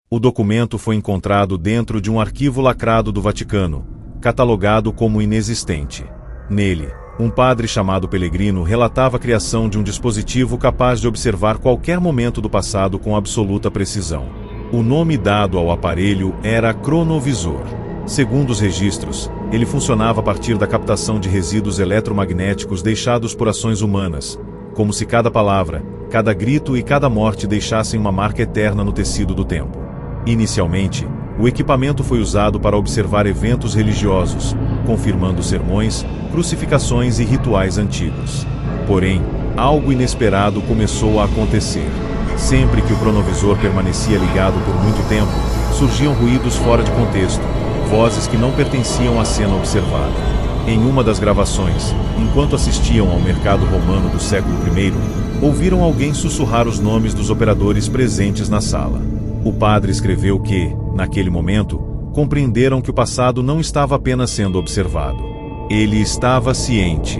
O documento foi encontrado dentro de um arquivo lacrado do Vaticano, catalogado como inexistente. Nele, um padre chamado Pellegrino relatava a criação de um dispositivo capaz de observar qualquer momento do passado com absoluta precisão. O nome dado ao aparelho era cronovisor. Segundo os registros, ele funcionava a partir da captação de resíduos eletromagnéticos deixados por ações humanas, como se cada palavra, cada grito e cada morte deixassem uma marca eterna no tecido do tempo. Inicialmente, o equipamento foi usado para observar eventos religiosos, confirmando sermões, crucificações e rituais antigos. Porém, algo inesperado começou a acontecer. Sempre que o cronovisor permanecia ligado por muito tempo, surgiam ruídos fora de contexto, vozes que não pertenciam à cena observada. Em uma das gravações, enquanto assistiam ao mercado romano do século I, ouviram alguém sussurrar os nomes dos operadores presentes na sala. O padre escreveu que, naquele momento, compreenderam que o passado não estava apenas sendo observado. Ele estava ciente.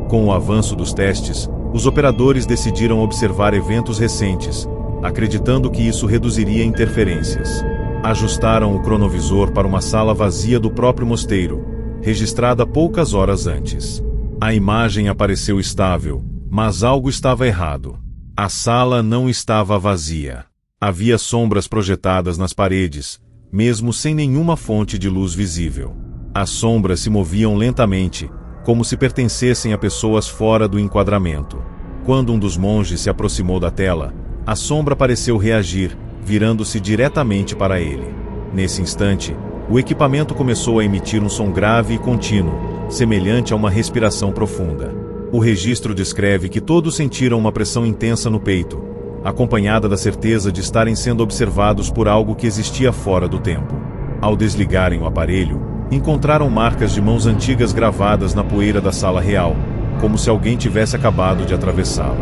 Com o avanço dos testes, os operadores decidiram observar eventos recentes, acreditando que isso reduziria interferências. Ajustaram o cronovisor para uma sala vazia do próprio mosteiro, registrada poucas horas antes. A imagem apareceu estável, mas algo estava errado. A sala não estava vazia. Havia sombras projetadas nas paredes, mesmo sem nenhuma fonte de luz visível. As sombras se moviam lentamente, como se pertencessem a pessoas fora do enquadramento. Quando um dos monges se aproximou da tela, a sombra pareceu reagir, virando-se diretamente para ele. Nesse instante, o equipamento começou a emitir um som grave e contínuo, semelhante a uma respiração profunda. O registro descreve que todos sentiram uma pressão intensa no peito, acompanhada da certeza de estarem sendo observados por algo que existia fora do tempo. Ao desligarem o aparelho, encontraram marcas de mãos antigas gravadas na poeira da sala real, como se alguém tivesse acabado de atravessá-la.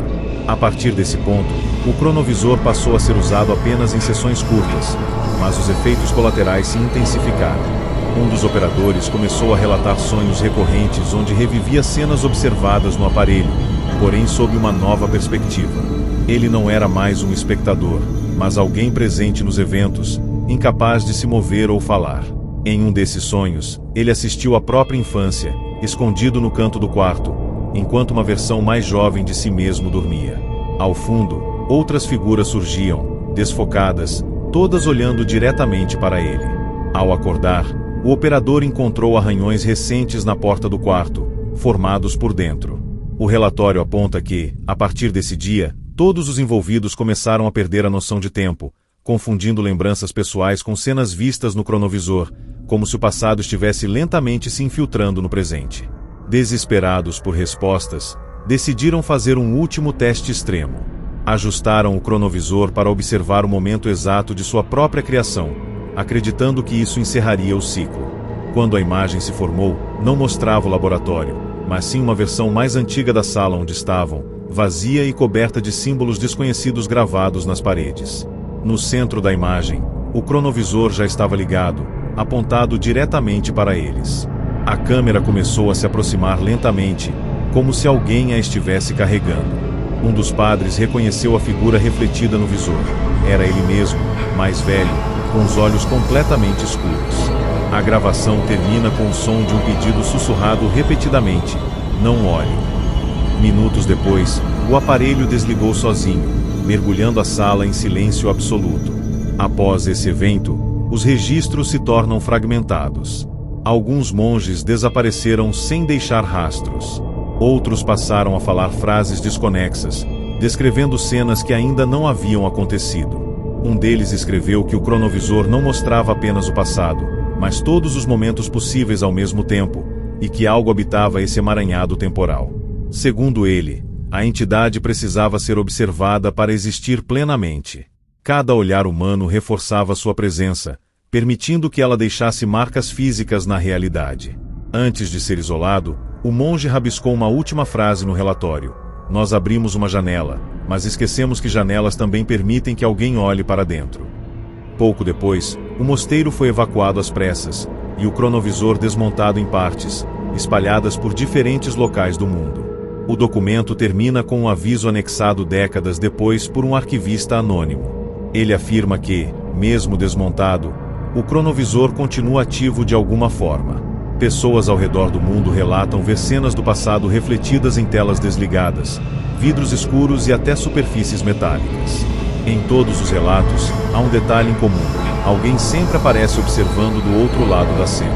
A partir desse ponto, o cronovisor passou a ser usado apenas em sessões curtas, mas os efeitos colaterais se intensificaram. Um dos operadores começou a relatar sonhos recorrentes onde revivia cenas observadas no aparelho, porém sob uma nova perspectiva. Ele não era mais um espectador, mas alguém presente nos eventos, incapaz de se mover ou falar. Em um desses sonhos, ele assistiu à própria infância, escondido no canto do quarto, enquanto uma versão mais jovem de si mesmo dormia. Ao fundo, outras figuras surgiam, desfocadas, todas olhando diretamente para ele. Ao acordar, o operador encontrou arranhões recentes na porta do quarto, formados por dentro. O relatório aponta que, a partir desse dia, todos os envolvidos começaram a perder a noção de tempo, confundindo lembranças pessoais com cenas vistas no cronovisor, como se o passado estivesse lentamente se infiltrando no presente. Desesperados por respostas, decidiram fazer um último teste extremo. Ajustaram o cronovisor para observar o momento exato de sua própria criação, acreditando que isso encerraria o ciclo. Quando a imagem se formou, não mostrava o laboratório, mas sim uma versão mais antiga da sala onde estavam, vazia e coberta de símbolos desconhecidos gravados nas paredes. No centro da imagem, o cronovisor já estava ligado, apontado diretamente para eles. A câmera começou a se aproximar lentamente, como se alguém a estivesse carregando. Um dos padres reconheceu a figura refletida no visor. Era ele mesmo, mais velho, com os olhos completamente escuros. A gravação termina com o som de um pedido sussurrado repetidamente: "Não olhe". Minutos depois, o aparelho desligou sozinho, mergulhando a sala em silêncio absoluto. Após esse evento, os registros se tornam fragmentados. Alguns monges desapareceram sem deixar rastros. Outros passaram a falar frases desconexas, descrevendo cenas que ainda não haviam acontecido. Um deles escreveu que o cronovisor não mostrava apenas o passado, mas todos os momentos possíveis ao mesmo tempo, e que algo habitava esse emaranhado temporal. Segundo ele, a entidade precisava ser observada para existir plenamente. Cada olhar humano reforçava sua presença, permitindo que ela deixasse marcas físicas na realidade. Antes de ser isolado, o monge rabiscou uma última frase no relatório: "Nós abrimos uma janela, mas esquecemos que janelas também permitem que alguém olhe para dentro." Pouco depois, O mosteiro foi evacuado às pressas, e o cronovisor desmontado em partes, espalhadas por diferentes locais do mundo. O documento termina com um aviso anexado décadas depois por um arquivista anônimo. Ele afirma que, mesmo desmontado, o cronovisor continua ativo de alguma forma. Pessoas ao redor do mundo relatam ver cenas do passado refletidas em telas desligadas, vidros escuros e até superfícies metálicas. Em todos os relatos, há um detalhe em comum: alguém sempre aparece observando do outro lado da cena.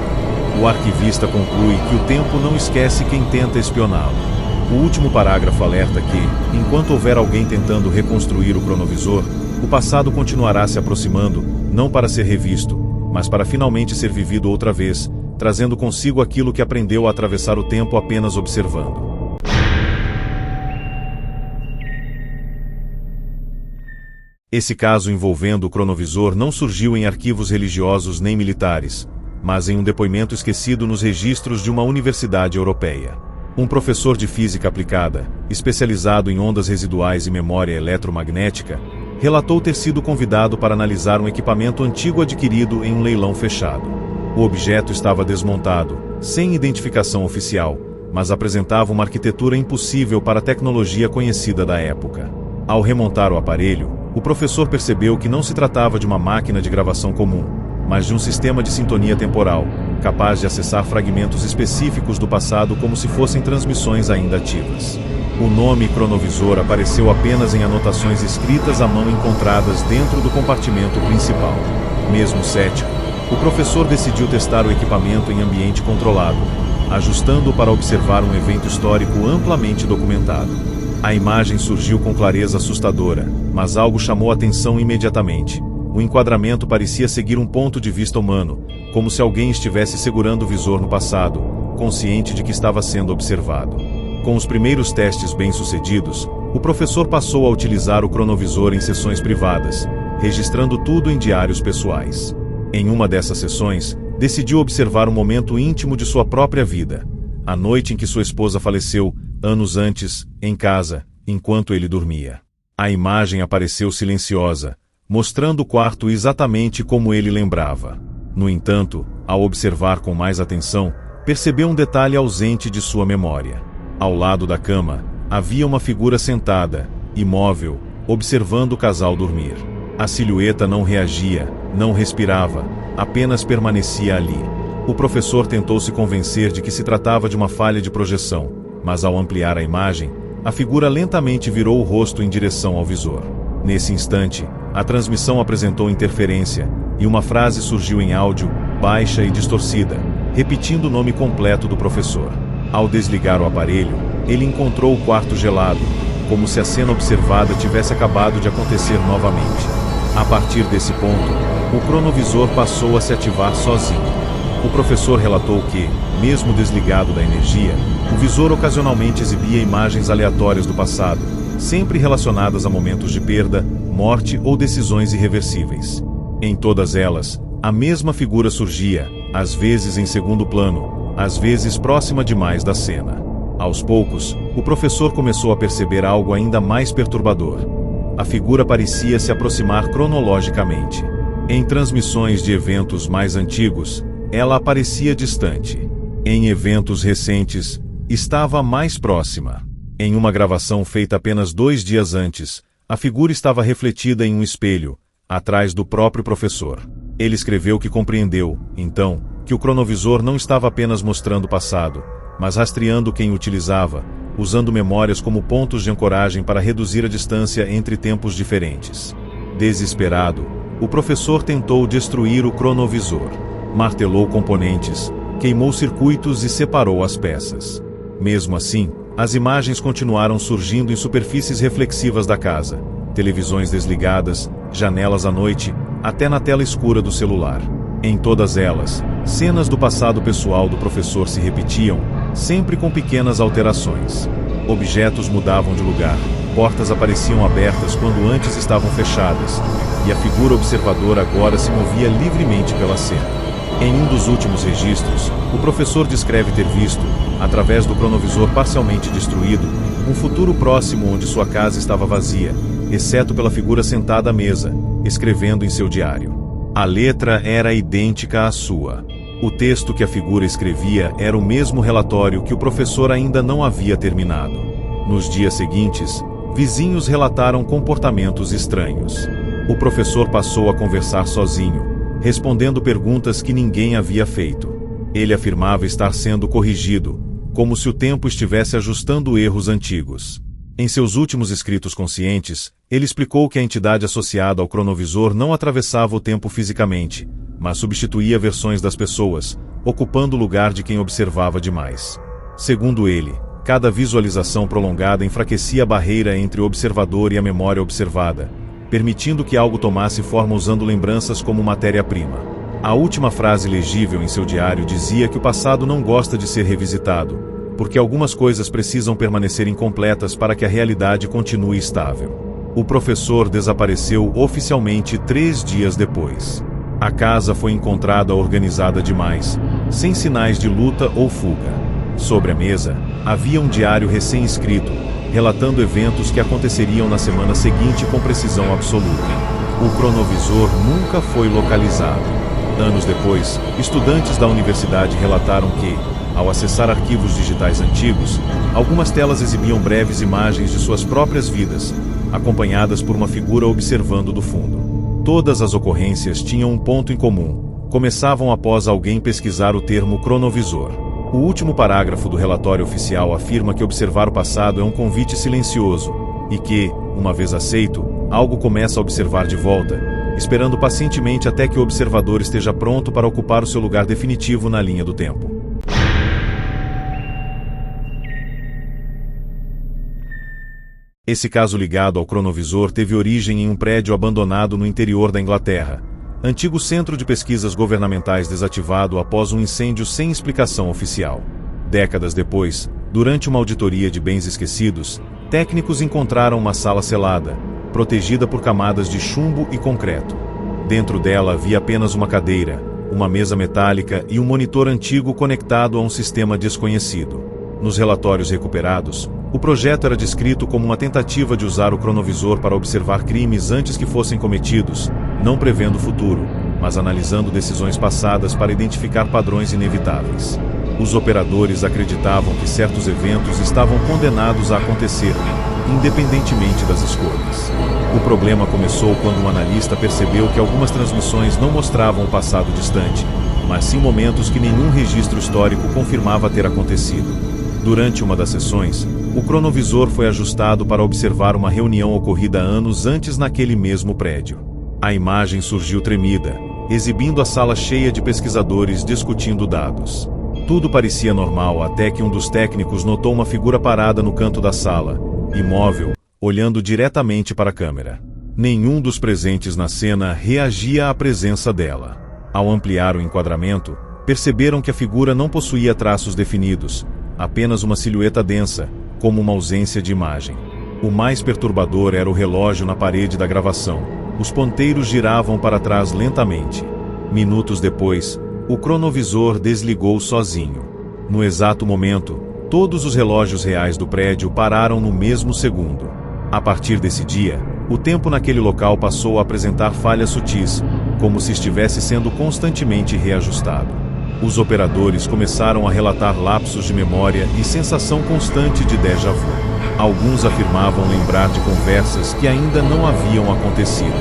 O arquivista conclui que o tempo não esquece quem tenta espioná-lo. O último parágrafo alerta que, enquanto houver alguém tentando reconstruir o cronovisor, o passado continuará se aproximando, não para ser revisto, mas para finalmente ser vivido outra vez, trazendo consigo aquilo que aprendeu a atravessar o tempo apenas observando. Esse caso envolvendo o cronovisor não surgiu em arquivos religiosos nem militares, mas em um depoimento esquecido nos registros de uma universidade europeia. Um professor de física aplicada, especializado em ondas residuais e memória eletromagnética, relatou ter sido convidado para analisar um equipamento antigo adquirido em um leilão fechado. O objeto estava desmontado, sem identificação oficial, mas apresentava uma arquitetura impossível para a tecnologia conhecida da época. Ao remontar o aparelho, o professor percebeu que não se tratava de uma máquina de gravação comum, mas de um sistema de sintonia temporal, capaz de acessar fragmentos específicos do passado como se fossem transmissões ainda ativas. O nome cronovisor apareceu apenas em anotações escritas à mão encontradas dentro do compartimento principal. Mesmo cético, o professor decidiu testar o equipamento em ambiente controlado, ajustando-o para observar um evento histórico amplamente documentado. A imagem surgiu com clareza assustadora, mas algo chamou a atenção imediatamente. O enquadramento parecia seguir um ponto de vista humano, como se alguém estivesse segurando o visor no passado, consciente de que estava sendo observado. Com os primeiros testes bem-sucedidos, o professor passou a utilizar o cronovisor em sessões privadas, registrando tudo em diários pessoais. Em uma dessas sessões, decidiu observar um momento íntimo de sua própria vida, a noite em que sua esposa faleceu, anos antes, em casa, enquanto ele dormia. A imagem apareceu silenciosa, mostrando o quarto exatamente como ele lembrava. No entanto, ao observar com mais atenção, percebeu um detalhe ausente de sua memória. Ao lado da cama, havia uma figura sentada, imóvel, observando o casal dormir. A silhueta não reagia, não respirava, apenas permanecia ali. O professor tentou se convencer de que se tratava de uma falha de projeção, mas ao ampliar a imagem, a figura lentamente virou o rosto em direção ao visor. Nesse instante, a transmissão apresentou interferência, e uma frase surgiu em áudio, baixa e distorcida, repetindo o nome completo do professor. Ao desligar o aparelho, ele encontrou o quarto gelado, como se a cena observada tivesse acabado de acontecer novamente. A partir desse ponto, o cronovisor passou a se ativar sozinho. O professor relatou que, mesmo desligado da energia, o visor ocasionalmente exibia imagens aleatórias do passado, sempre relacionadas a momentos de perda, morte ou decisões irreversíveis. Em todas elas, a mesma figura surgia, às vezes em segundo plano, às vezes próxima demais da cena. Aos poucos, o professor começou a perceber algo ainda mais perturbador. A figura parecia se aproximar cronologicamente. Em transmissões de eventos mais antigos, ela aparecia distante. Em eventos recentes, estava mais próxima. Em uma gravação feita apenas 2 dias antes, a figura estava refletida em um espelho, atrás do próprio professor. Ele escreveu que compreendeu, então, que o cronovisor não estava apenas mostrando o passado, mas rastreando quem o utilizava, usando memórias como pontos de ancoragem para reduzir a distância entre tempos diferentes. Desesperado, o professor tentou destruir o cronovisor. Martelou componentes, queimou circuitos e separou as peças. Mesmo assim, as imagens continuaram surgindo em superfícies reflexivas da casa, televisões desligadas, janelas à noite, até na tela escura do celular. Em todas elas, cenas do passado pessoal do professor se repetiam, sempre com pequenas alterações. Objetos mudavam de lugar, portas apareciam abertas quando antes estavam fechadas, e a figura observadora agora se movia livremente pela cena. Em um dos últimos registros, o professor descreve ter visto, através do cronovisor parcialmente destruído, um futuro próximo onde sua casa estava vazia, exceto pela figura sentada à mesa, escrevendo em seu diário. A letra era idêntica à sua. O texto que a figura escrevia era o mesmo relatório que o professor ainda não havia terminado. Nos dias seguintes, vizinhos relataram comportamentos estranhos. O professor passou a conversar sozinho, respondendo perguntas que ninguém havia feito. Ele afirmava estar sendo corrigido, como se o tempo estivesse ajustando erros antigos. Em seus últimos escritos conscientes, ele explicou que a entidade associada ao cronovisor não atravessava o tempo fisicamente, mas substituía versões das pessoas, ocupando o lugar de quem observava demais. Segundo ele, cada visualização prolongada enfraquecia a barreira entre o observador e a memória observada, permitindo que algo tomasse forma usando lembranças como matéria-prima. A última frase legível em seu diário dizia que o passado não gosta de ser revisitado, porque algumas coisas precisam permanecer incompletas para que a realidade continue estável. O professor desapareceu oficialmente 3 dias depois. A casa foi encontrada organizada demais, sem sinais de luta ou fuga. Sobre a mesa, havia um diário recém-escrito, relatando eventos que aconteceriam na semana seguinte com precisão absoluta. O cronovisor nunca foi localizado. Anos depois, estudantes da universidade relataram que, ao acessar arquivos digitais antigos, algumas telas exibiam breves imagens de suas próprias vidas, acompanhadas por uma figura observando do fundo. Todas as ocorrências tinham um ponto em comum: começavam após alguém pesquisar o termo cronovisor. O último parágrafo do relatório oficial afirma que observar o passado é um convite silencioso, e que, uma vez aceito, algo começa a observar de volta, esperando pacientemente até que o observador esteja pronto para ocupar o seu lugar definitivo na linha do tempo. Esse caso ligado ao cronovisor teve origem em um prédio abandonado no interior da Inglaterra, antigo centro de pesquisas governamentais desativado após um incêndio sem explicação oficial. Décadas depois, durante uma auditoria de bens esquecidos, técnicos encontraram uma sala selada, protegida por camadas de chumbo e concreto. Dentro dela havia apenas uma cadeira, uma mesa metálica e um monitor antigo conectado a um sistema desconhecido. Nos relatórios recuperados, o projeto era descrito como uma tentativa de usar o cronovisor para observar crimes antes que fossem cometidos, não prevendo o futuro, mas analisando decisões passadas para identificar padrões inevitáveis. Os operadores acreditavam que certos eventos estavam condenados a acontecer, independentemente das escolhas. O problema começou quando um analista percebeu que algumas transmissões não mostravam o passado distante, mas sim momentos que nenhum registro histórico confirmava ter acontecido. Durante uma das sessões, o cronovisor foi ajustado para observar uma reunião ocorrida anos antes naquele mesmo prédio. A imagem surgiu tremida, exibindo a sala cheia de pesquisadores discutindo dados. Tudo parecia normal até que um dos técnicos notou uma figura parada no canto da sala, imóvel, olhando diretamente para a câmera. Nenhum dos presentes na cena reagia à presença dela. Ao ampliar o enquadramento, perceberam que a figura não possuía traços definidos, apenas uma silhueta densa, como uma ausência de imagem. O mais perturbador era o relógio na parede da gravação. Os ponteiros giravam para trás lentamente. Minutos depois, o cronovisor desligou sozinho. No exato momento, todos os relógios reais do prédio pararam no mesmo segundo. A partir desse dia, o tempo naquele local passou a apresentar falhas sutis, como se estivesse sendo constantemente reajustado. Os operadores começaram a relatar lapsos de memória e sensação constante de déjà vu. Alguns afirmavam lembrar de conversas que ainda não haviam acontecido.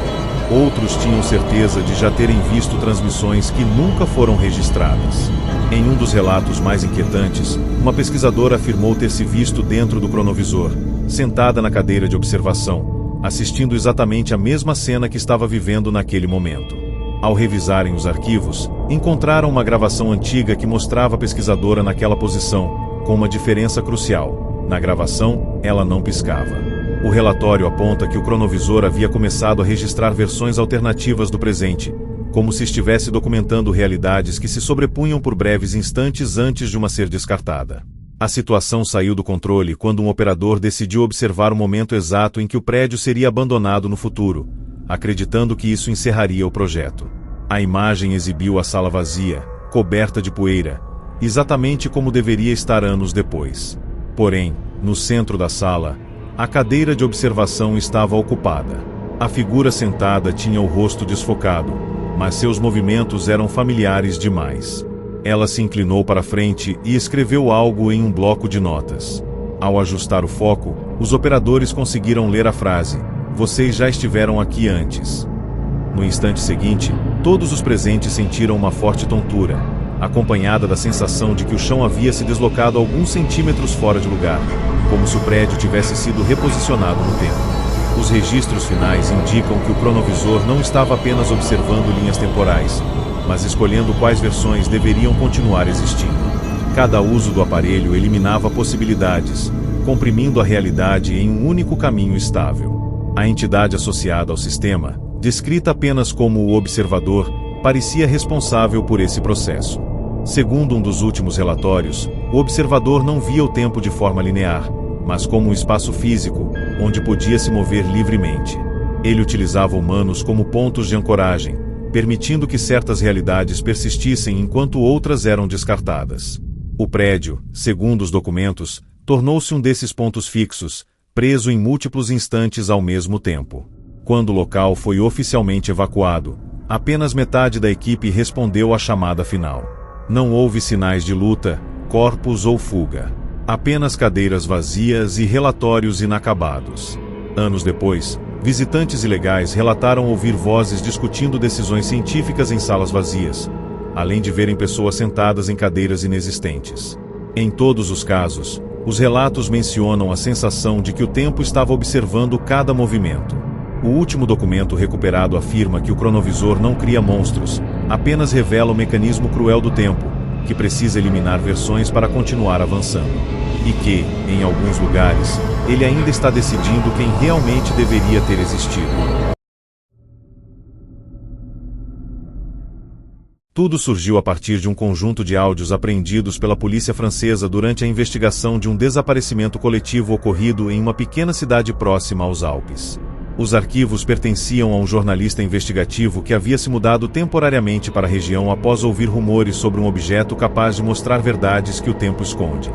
Outros tinham certeza de já terem visto transmissões que nunca foram registradas. Em um dos relatos mais inquietantes, uma pesquisadora afirmou ter se visto dentro do cronovisor, sentada na cadeira de observação, assistindo exatamente a mesma cena que estava vivendo naquele momento. Ao revisarem os arquivos, encontraram uma gravação antiga que mostrava a pesquisadora naquela posição, com uma diferença crucial: na gravação, ela não piscava. O relatório aponta que o cronovisor havia começado a registrar versões alternativas do presente, como se estivesse documentando realidades que se sobrepunham por breves instantes antes de uma ser descartada. A situação saiu do controle quando um operador decidiu observar o momento exato em que o prédio seria abandonado no futuro, acreditando que isso encerraria o projeto. A imagem exibiu a sala vazia, coberta de poeira, exatamente como deveria estar anos depois. Porém, no centro da sala, a cadeira de observação estava ocupada. A figura sentada tinha o rosto desfocado, mas seus movimentos eram familiares demais. Ela se inclinou para frente e escreveu algo em um bloco de notas. Ao ajustar o foco, os operadores conseguiram ler a frase: "Vocês já estiveram aqui antes." No instante seguinte, todos os presentes sentiram uma forte tontura, acompanhada da sensação de que o chão havia se deslocado alguns centímetros fora de lugar, como se o prédio tivesse sido reposicionado no tempo. Os registros finais indicam que o cronovisor não estava apenas observando linhas temporais, mas escolhendo quais versões deveriam continuar existindo. Cada uso do aparelho eliminava possibilidades, comprimindo a realidade em um único caminho estável. A entidade associada ao sistema, descrita apenas como o observador, parecia responsável por esse processo. Segundo um dos últimos relatórios, o observador não via o tempo de forma linear, mas como um espaço físico, onde podia se mover livremente. Ele utilizava humanos como pontos de ancoragem, permitindo que certas realidades persistissem enquanto outras eram descartadas. O prédio, segundo os documentos, tornou-se um desses pontos fixos, preso em múltiplos instantes ao mesmo tempo. Quando o local foi oficialmente evacuado, apenas metade da equipe respondeu à chamada final. Não houve sinais de luta, corpos ou fuga. Apenas cadeiras vazias e relatórios inacabados. Anos depois, visitantes ilegais relataram ouvir vozes discutindo decisões científicas em salas vazias, além de verem pessoas sentadas em cadeiras inexistentes. Em todos os casos, os relatos mencionam a sensação de que o tempo estava observando cada movimento. O último documento recuperado afirma que o cronovisor não cria monstros, apenas revela o mecanismo cruel do tempo, que precisa eliminar versões para continuar avançando. E que, em alguns lugares, ele ainda está decidindo quem realmente deveria ter existido. Tudo surgiu a partir de um conjunto de áudios apreendidos pela polícia francesa durante a investigação de um desaparecimento coletivo ocorrido em uma pequena cidade próxima aos Alpes. Os arquivos pertenciam a um jornalista investigativo que havia se mudado temporariamente para a região após ouvir rumores sobre um objeto capaz de mostrar verdades que o tempo esconde.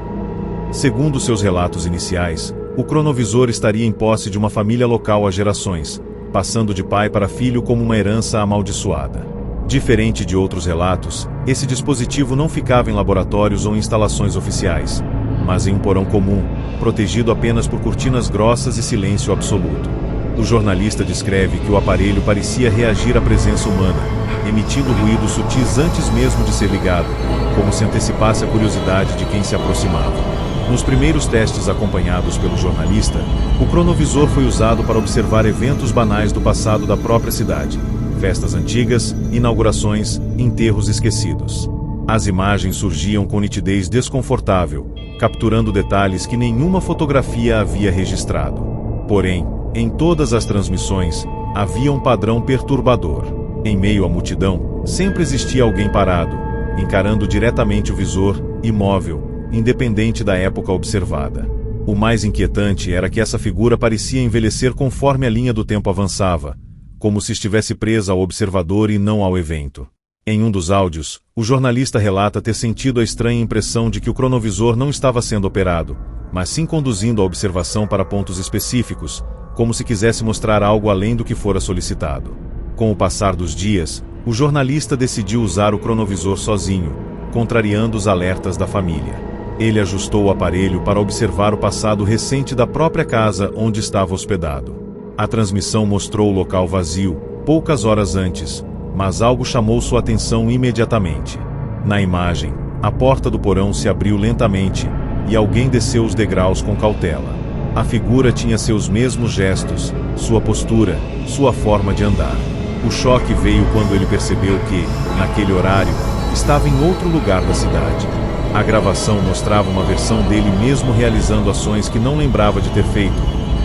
Segundo seus relatos iniciais, o cronovisor estaria em posse de uma família local há gerações, passando de pai para filho como uma herança amaldiçoada. Diferente de outros relatos, esse dispositivo não ficava em laboratórios ou instalações oficiais, mas em um porão comum, protegido apenas por cortinas grossas e silêncio absoluto. O jornalista descreve que o aparelho parecia reagir à presença humana, emitindo ruídos sutis antes mesmo de ser ligado, como se antecipasse a curiosidade de quem se aproximava. Nos primeiros testes acompanhados pelo jornalista, o cronovisor foi usado para observar eventos banais do passado da própria cidade: festas antigas, inaugurações, enterros esquecidos. As imagens surgiam com nitidez desconfortável, capturando detalhes que nenhuma fotografia havia registrado. Porém, em todas as transmissões, havia um padrão perturbador. Em meio à multidão, sempre existia alguém parado, encarando diretamente o visor, imóvel, independente da época observada. O mais inquietante era que essa figura parecia envelhecer conforme a linha do tempo avançava, como se estivesse presa ao observador e não ao evento. Em um dos áudios, o jornalista relata ter sentido a estranha impressão de que o cronovisor não estava sendo operado, mas sim conduzindo a observação para pontos específicos, como se quisesse mostrar algo além do que fora solicitado. Com o passar dos dias, o jornalista decidiu usar o cronovisor sozinho, contrariando os alertas da família. Ele ajustou o aparelho para observar o passado recente da própria casa onde estava hospedado. A transmissão mostrou o local vazio, poucas horas antes, mas algo chamou sua atenção imediatamente. Na imagem, a porta do porão se abriu lentamente, e alguém desceu os degraus com cautela. A figura tinha seus mesmos gestos, sua postura, sua forma de andar. O choque veio quando ele percebeu que, naquele horário, estava em outro lugar da cidade. A gravação mostrava uma versão dele mesmo realizando ações que não lembrava de ter feito,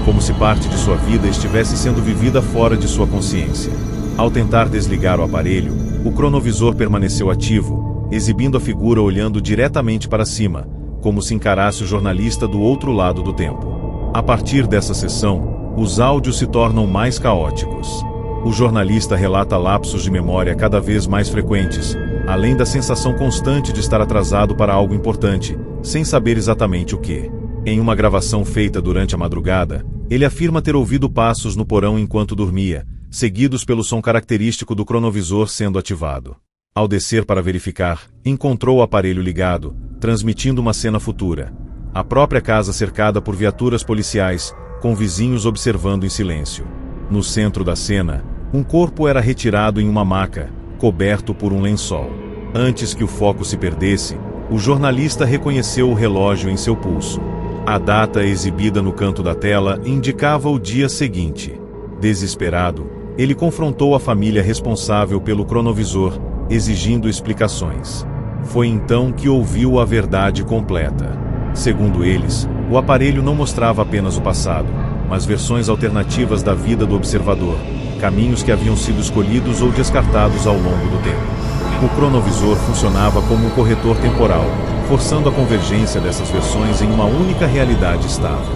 como se parte de sua vida estivesse sendo vivida fora de sua consciência. Ao tentar desligar o aparelho, o cronovisor permaneceu ativo, exibindo a figura olhando diretamente para cima, como se encarasse o jornalista do outro lado do tempo. A partir dessa sessão, os áudios se tornam mais caóticos. O jornalista relata lapsos de memória cada vez mais frequentes, além da sensação constante de estar atrasado para algo importante, sem saber exatamente o que. Em uma gravação feita durante a madrugada, ele afirma ter ouvido passos no porão enquanto dormia, seguidos pelo som característico do cronovisor sendo ativado. Ao descer para verificar, encontrou o aparelho ligado, transmitindo uma cena futura. A própria casa cercada por viaturas policiais, com vizinhos observando em silêncio. No centro da cena, um corpo era retirado em uma maca, coberto por um lençol. Antes que o foco se perdesse, o jornalista reconheceu o relógio em seu pulso. A data exibida no canto da tela indicava o dia seguinte. Desesperado, ele confrontou a família responsável pelo cronovisor, exigindo explicações. Foi então que ouviu a verdade completa. Segundo eles, o aparelho não mostrava apenas o passado, mas versões alternativas da vida do observador, caminhos que haviam sido escolhidos ou descartados ao longo do tempo. O cronovisor funcionava como um corretor temporal, forçando a convergência dessas versões em uma única realidade estável.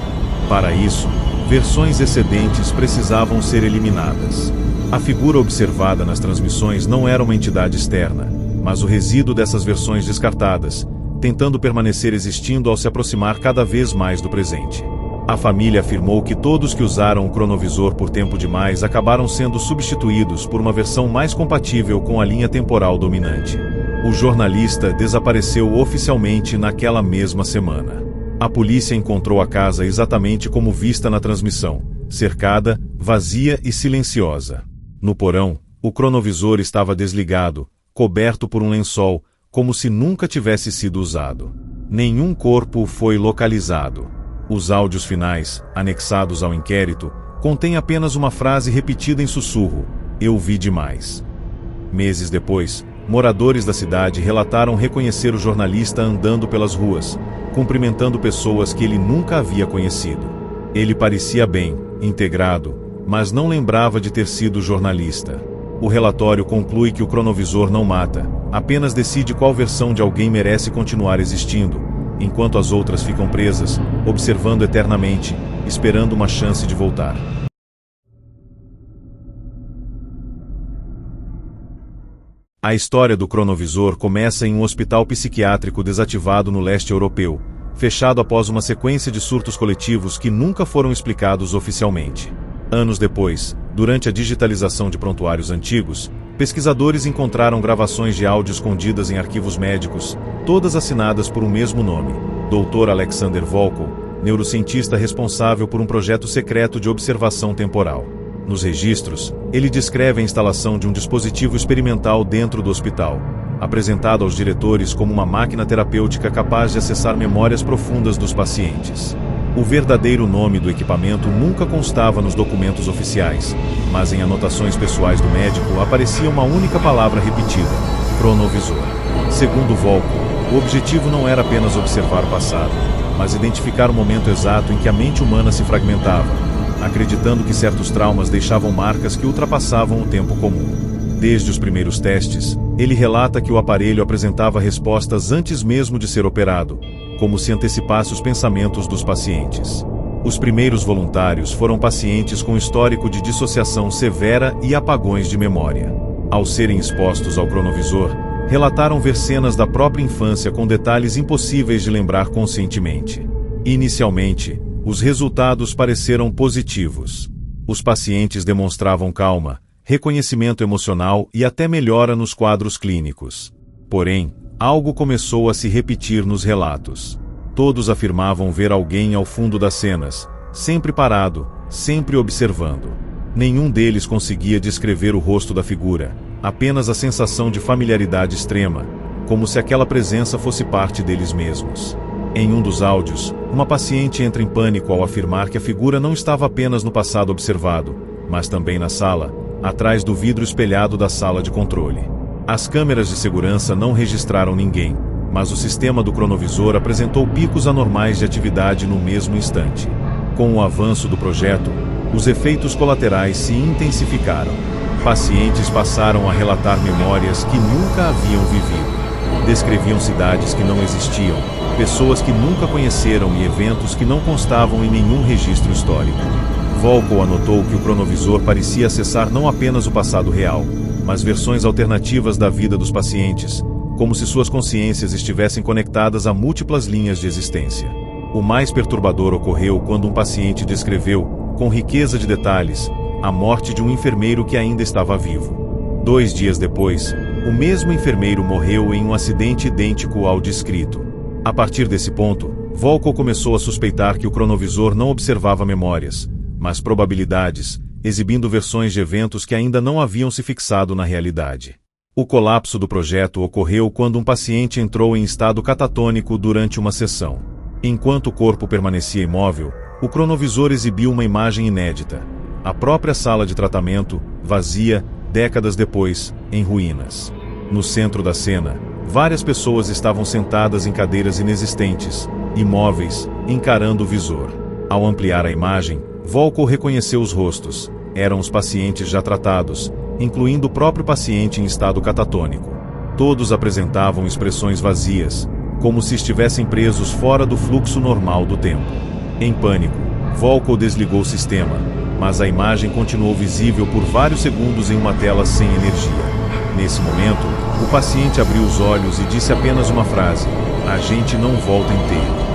Para isso, versões excedentes precisavam ser eliminadas. A figura observada nas transmissões não era uma entidade externa, mas o resíduo dessas versões descartadas, tentando permanecer existindo ao se aproximar cada vez mais do presente. A família afirmou que todos que usaram o cronovisor por tempo demais acabaram sendo substituídos por uma versão mais compatível com a linha temporal dominante. O jornalista desapareceu oficialmente naquela mesma semana. A polícia encontrou a casa exatamente como vista na transmissão, cercada, vazia e silenciosa. No porão, o cronovisor estava desligado, coberto por um lençol, como se nunca tivesse sido usado. Nenhum corpo foi localizado. Os áudios finais, anexados ao inquérito, contêm apenas uma frase repetida em sussurro: "Eu vi demais". Meses depois, moradores da cidade relataram reconhecer o jornalista andando pelas ruas, cumprimentando pessoas que ele nunca havia conhecido. Ele parecia bem, integrado, mas não lembrava de ter sido jornalista. O relatório conclui que o cronovisor não mata, apenas decide qual versão de alguém merece continuar existindo, enquanto as outras ficam presas, observando eternamente, esperando uma chance de voltar. A história do cronovisor começa em um hospital psiquiátrico desativado no leste europeu, fechado após uma sequência de surtos coletivos que nunca foram explicados oficialmente. Anos depois, durante a digitalização de prontuários antigos, pesquisadores encontraram gravações de áudio escondidas em arquivos médicos, todas assinadas por um mesmo nome, Dr. Alexander Volkow, neurocientista responsável por um projeto secreto de observação temporal. Nos registros, ele descreve a instalação de um dispositivo experimental dentro do hospital, apresentado aos diretores como uma máquina terapêutica capaz de acessar memórias profundas dos pacientes. O verdadeiro nome do equipamento nunca constava nos documentos oficiais, mas em anotações pessoais do médico aparecia uma única palavra repetida: cronovisor. Segundo Volkow, o objetivo não era apenas observar o passado, mas identificar o momento exato em que a mente humana se fragmentava, acreditando que certos traumas deixavam marcas que ultrapassavam o tempo comum. Desde os primeiros testes, ele relata que o aparelho apresentava respostas antes mesmo de ser operado, como se antecipasse os pensamentos dos pacientes. Os primeiros voluntários foram pacientes com histórico de dissociação severa e apagões de memória. Ao serem expostos ao cronovisor, relataram ver cenas da própria infância com detalhes impossíveis de lembrar conscientemente. Inicialmente, os resultados pareceram positivos. Os pacientes demonstravam calma, reconhecimento emocional e até melhora nos quadros clínicos. Porém, algo começou a se repetir nos relatos. Todos afirmavam ver alguém ao fundo das cenas, sempre parado, sempre observando. Nenhum deles conseguia descrever o rosto da figura, apenas a sensação de familiaridade extrema, como se aquela presença fosse parte deles mesmos. Em um dos áudios, uma paciente entra em pânico ao afirmar que a figura não estava apenas no passado observado, mas também na sala, atrás do vidro espelhado da sala de controle. As câmeras de segurança não registraram ninguém, mas o sistema do cronovisor apresentou picos anormais de atividade no mesmo instante. Com o avanço do projeto, os efeitos colaterais se intensificaram. Pacientes passaram a relatar memórias que nunca haviam vivido. Descreviam cidades que não existiam, pessoas que nunca conheceram e eventos que não constavam em nenhum registro histórico. Volkow anotou que o cronovisor parecia acessar não apenas o passado real, mas versões alternativas da vida dos pacientes, como se suas consciências estivessem conectadas a múltiplas linhas de existência. O mais perturbador ocorreu quando um paciente descreveu, com riqueza de detalhes, a morte de um enfermeiro que ainda estava vivo. 2 dias depois, o mesmo enfermeiro morreu em um acidente idêntico ao descrito. A partir desse ponto, Volkow começou a suspeitar que o cronovisor não observava memórias, mas probabilidades, exibindo versões de eventos que ainda não haviam se fixado na realidade. O colapso do projeto ocorreu quando um paciente entrou em estado catatônico durante uma sessão. Enquanto o corpo permanecia imóvel, o cronovisor exibiu uma imagem inédita. A própria sala de tratamento, vazia, décadas depois, em ruínas. No centro da cena, várias pessoas estavam sentadas em cadeiras inexistentes, imóveis, encarando o visor. Ao ampliar a imagem, Volkow reconheceu os rostos. Eram os pacientes já tratados, incluindo o próprio paciente em estado catatônico. Todos apresentavam expressões vazias, como se estivessem presos fora do fluxo normal do tempo. Em pânico, Volkow desligou o sistema, mas a imagem continuou visível por vários segundos em uma tela sem energia. Nesse momento, o paciente abriu os olhos e disse apenas uma frase: "A gente não volta inteiro."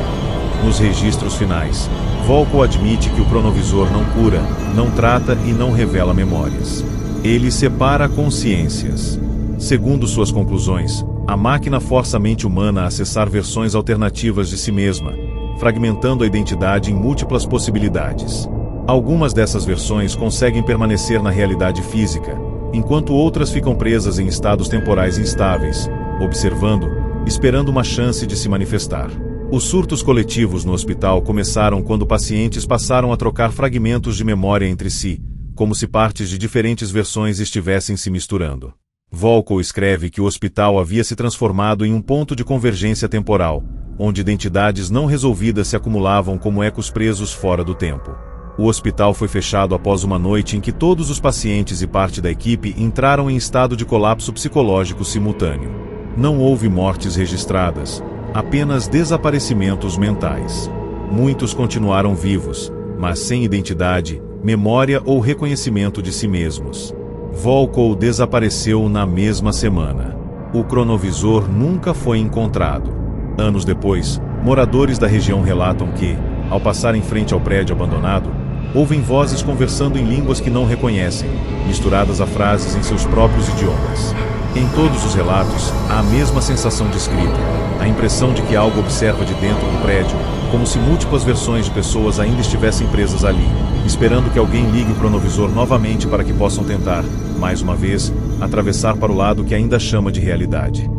Nos registros finais, Volkow admite que o cronovisor não cura, não trata e não revela memórias. Ele separa consciências. Segundo suas conclusões, a máquina força a mente humana a acessar versões alternativas de si mesma, fragmentando a identidade em múltiplas possibilidades. Algumas dessas versões conseguem permanecer na realidade física, enquanto outras ficam presas em estados temporais instáveis, observando, esperando uma chance de se manifestar. Os surtos coletivos no hospital começaram quando pacientes passaram a trocar fragmentos de memória entre si, como se partes de diferentes versões estivessem se misturando. Volkow escreve que o hospital havia se transformado em um ponto de convergência temporal, onde identidades não resolvidas se acumulavam como ecos presos fora do tempo. O hospital foi fechado após uma noite em que todos os pacientes e parte da equipe entraram em estado de colapso psicológico simultâneo. Não houve mortes registradas, apenas desaparecimentos mentais. Muitos continuaram vivos, mas sem identidade, memória ou reconhecimento de si mesmos. Volkow desapareceu na mesma semana. O cronovisor nunca foi encontrado. Anos depois, moradores da região relatam que, ao passar em frente ao prédio abandonado, ouvem vozes conversando em línguas que não reconhecem, misturadas a frases em seus próprios idiomas. Em todos os relatos, há a mesma sensação descrita, a impressão de que algo observa de dentro do prédio, como se múltiplas versões de pessoas ainda estivessem presas ali, esperando que alguém ligue o cronovisor novamente para que possam tentar, mais uma vez, atravessar para o lado que ainda chama de realidade.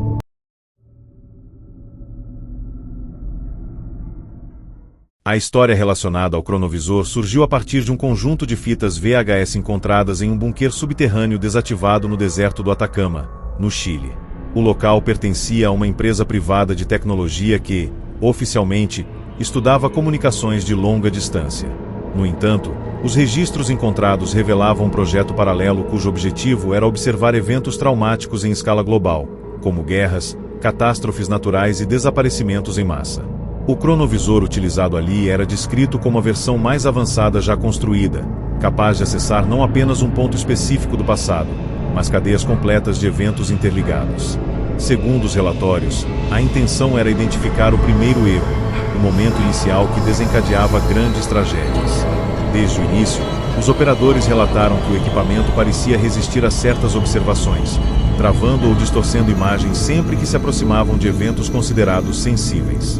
A história relacionada ao cronovisor surgiu a partir de um conjunto de fitas VHS encontradas em um bunker subterrâneo desativado no deserto do Atacama, no Chile. O local pertencia a uma empresa privada de tecnologia que, oficialmente, estudava comunicações de longa distância. No entanto, os registros encontrados revelavam um projeto paralelo cujo objetivo era observar eventos traumáticos em escala global, como guerras, catástrofes naturais e desaparecimentos em massa. O cronovisor utilizado ali era descrito como a versão mais avançada já construída, capaz de acessar não apenas um ponto específico do passado, mas cadeias completas de eventos interligados. Segundo os relatórios, a intenção era identificar o primeiro erro, o momento inicial que desencadeava grandes tragédias. Desde o início, os operadores relataram que o equipamento parecia resistir a certas observações, travando ou distorcendo imagens sempre que se aproximavam de eventos considerados sensíveis.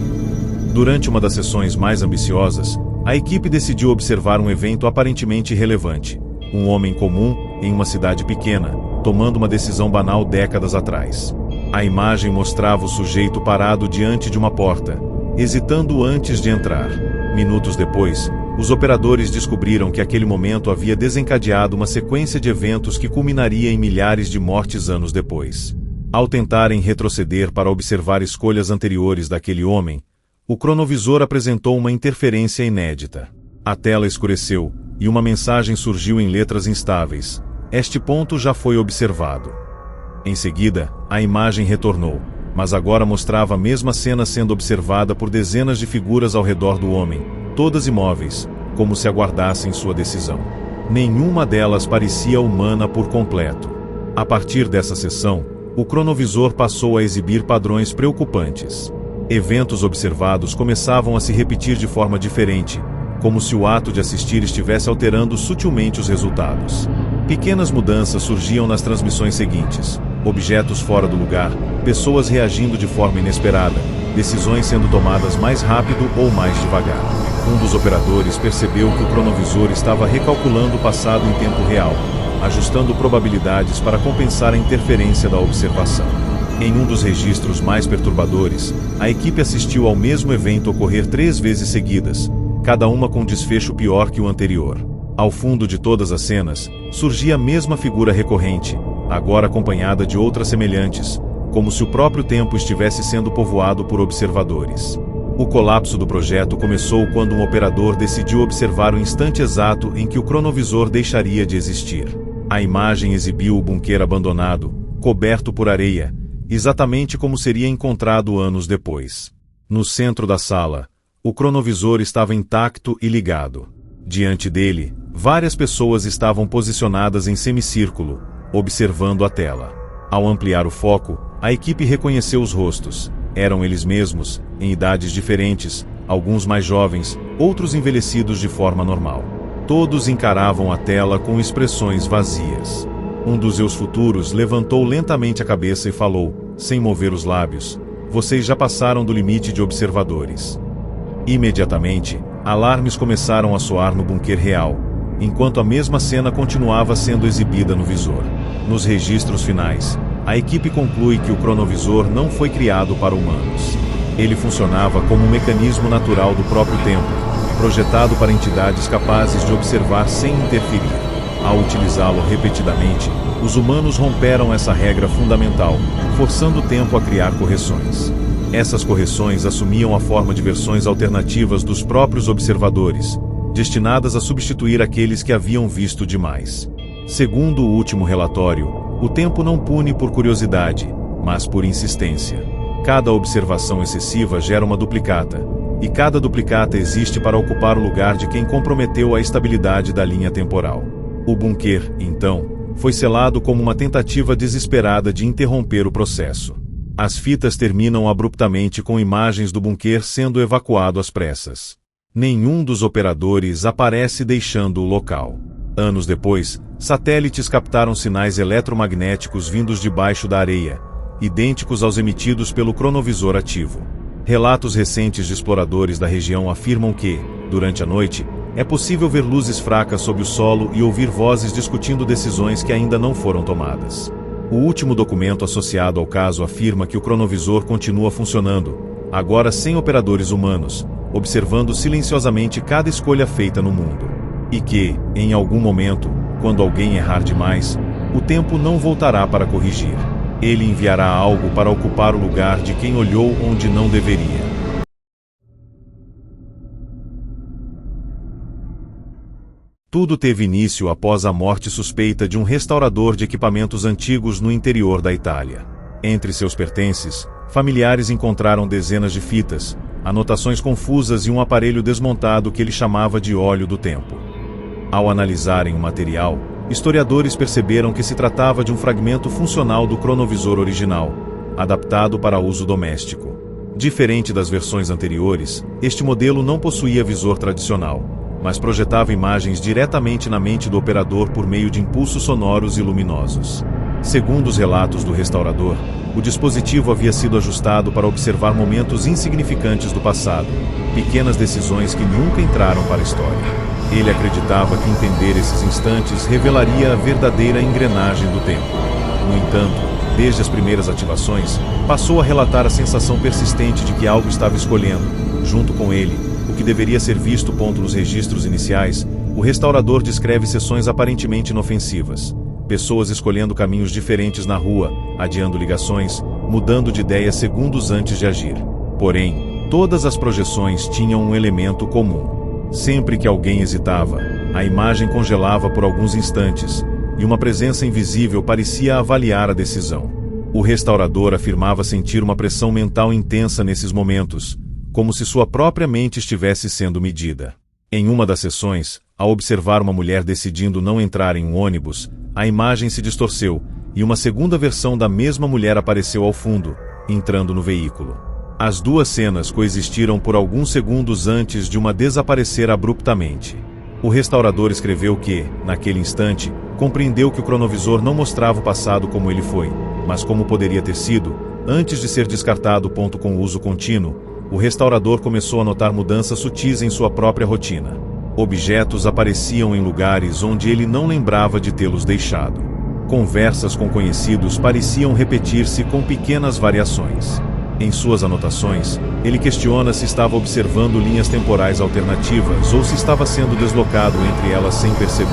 Durante uma das sessões mais ambiciosas, a equipe decidiu observar um evento aparentemente irrelevante. Um homem comum, em uma cidade pequena, tomando uma decisão banal décadas atrás. A imagem mostrava o sujeito parado diante de uma porta, hesitando antes de entrar. Minutos depois, os operadores descobriram que aquele momento havia desencadeado uma sequência de eventos que culminaria em milhares de mortes anos depois. Ao tentarem retroceder para observar escolhas anteriores daquele homem, o cronovisor apresentou uma interferência inédita. A tela escureceu, e uma mensagem surgiu em letras instáveis. Este ponto já foi observado. Em seguida, a imagem retornou, mas agora mostrava a mesma cena sendo observada por dezenas de figuras ao redor do homem, todas imóveis, como se aguardassem sua decisão. Nenhuma delas parecia humana por completo. A partir dessa sessão, o cronovisor passou a exibir padrões preocupantes. Eventos observados começavam a se repetir de forma diferente, como se o ato de assistir estivesse alterando sutilmente os resultados. Pequenas mudanças surgiam nas transmissões seguintes: objetos fora do lugar, pessoas reagindo de forma inesperada, decisões sendo tomadas mais rápido ou mais devagar. Um dos operadores percebeu que o cronovisor estava recalculando o passado em tempo real, ajustando probabilidades para compensar a interferência da observação. Em um dos registros mais perturbadores, a equipe assistiu ao mesmo evento ocorrer 3 vezes seguidas, cada uma com um desfecho pior que o anterior. Ao fundo de todas as cenas, surgia a mesma figura recorrente, agora acompanhada de outras semelhantes, como se o próprio tempo estivesse sendo povoado por observadores. O colapso do projeto começou quando um operador decidiu observar o instante exato em que o cronovisor deixaria de existir. A imagem exibiu o bunker abandonado, coberto por areia, exatamente como seria encontrado anos depois. No centro da sala, o cronovisor estava intacto e ligado. Diante dele, várias pessoas estavam posicionadas em semicírculo, observando a tela. Ao ampliar o foco, a equipe reconheceu os rostos. Eram eles mesmos, em idades diferentes, alguns mais jovens, outros envelhecidos de forma normal. Todos encaravam a tela com expressões vazias. Um dos eus futuros levantou lentamente a cabeça e falou, sem mover os lábios: "Vocês já passaram do limite de observadores." Imediatamente, alarmes começaram a soar no bunker real, enquanto a mesma cena continuava sendo exibida no visor. Nos registros finais, a equipe conclui que o cronovisor não foi criado para humanos. Ele funcionava como um mecanismo natural do próprio tempo, projetado para entidades capazes de observar sem interferir. Ao utilizá-lo repetidamente, os humanos romperam essa regra fundamental, forçando o tempo a criar correções. Essas correções assumiam a forma de versões alternativas dos próprios observadores, destinadas a substituir aqueles que haviam visto demais. Segundo o último relatório, o tempo não pune por curiosidade, mas por insistência. Cada observação excessiva gera uma duplicata, e cada duplicata existe para ocupar o lugar de quem comprometeu a estabilidade da linha temporal. O bunker, então, foi selado como uma tentativa desesperada de interromper o processo. As fitas terminam abruptamente com imagens do bunker sendo evacuado às pressas. Nenhum dos operadores aparece deixando o local. Anos depois, satélites captaram sinais eletromagnéticos vindos debaixo da areia, idênticos aos emitidos pelo cronovisor ativo. Relatos recentes de exploradores da região afirmam que, durante a noite, é possível ver luzes fracas sob o solo e ouvir vozes discutindo decisões que ainda não foram tomadas. O último documento associado ao caso afirma que o cronovisor continua funcionando, agora sem operadores humanos, observando silenciosamente cada escolha feita no mundo. E que, em algum momento, quando alguém errar demais, o tempo não voltará para corrigir. Ele enviará algo para ocupar o lugar de quem olhou onde não deveria. Tudo teve início após a morte suspeita de um restaurador de equipamentos antigos no interior da Itália. Entre seus pertences, familiares encontraram dezenas de fitas, anotações confusas e um aparelho desmontado que ele chamava de óleo do tempo. Ao analisarem o material, historiadores perceberam que se tratava de um fragmento funcional do cronovisor original, adaptado para uso doméstico. Diferente das versões anteriores, este modelo não possuía visor tradicional, mas projetava imagens diretamente na mente do operador por meio de impulsos sonoros e luminosos. Segundo os relatos do restaurador, o dispositivo havia sido ajustado para observar momentos insignificantes do passado, pequenas decisões que nunca entraram para a história. Ele acreditava que entender esses instantes revelaria a verdadeira engrenagem do tempo. No entanto, desde as primeiras ativações, passou a relatar a sensação persistente de que algo estava escolhendo, junto com ele, o que deveria ser visto. Nos registros iniciais, o restaurador descreve sessões aparentemente inofensivas. Pessoas escolhendo caminhos diferentes na rua, adiando ligações, mudando de ideia segundos antes de agir. Porém, todas as projeções tinham um elemento comum. Sempre que alguém hesitava, a imagem congelava por alguns instantes, e uma presença invisível parecia avaliar a decisão. O restaurador afirmava sentir uma pressão mental intensa nesses momentos, como se sua própria mente estivesse sendo medida. Em uma das sessões, ao observar uma mulher decidindo não entrar em um ônibus, a imagem se distorceu, e uma segunda versão da mesma mulher apareceu ao fundo, entrando no veículo. As duas cenas coexistiram por alguns segundos antes de uma desaparecer abruptamente. O restaurador escreveu que, naquele instante, compreendeu que o cronovisor não mostrava o passado como ele foi, mas como poderia ter sido, antes de ser descartado. Com o uso contínuo, o restaurador começou a notar mudanças sutis em sua própria rotina. Objetos apareciam em lugares onde ele não lembrava de tê-los deixado. Conversas com conhecidos pareciam repetir-se com pequenas variações. Em suas anotações, ele questiona se estava observando linhas temporais alternativas ou se estava sendo deslocado entre elas sem perceber.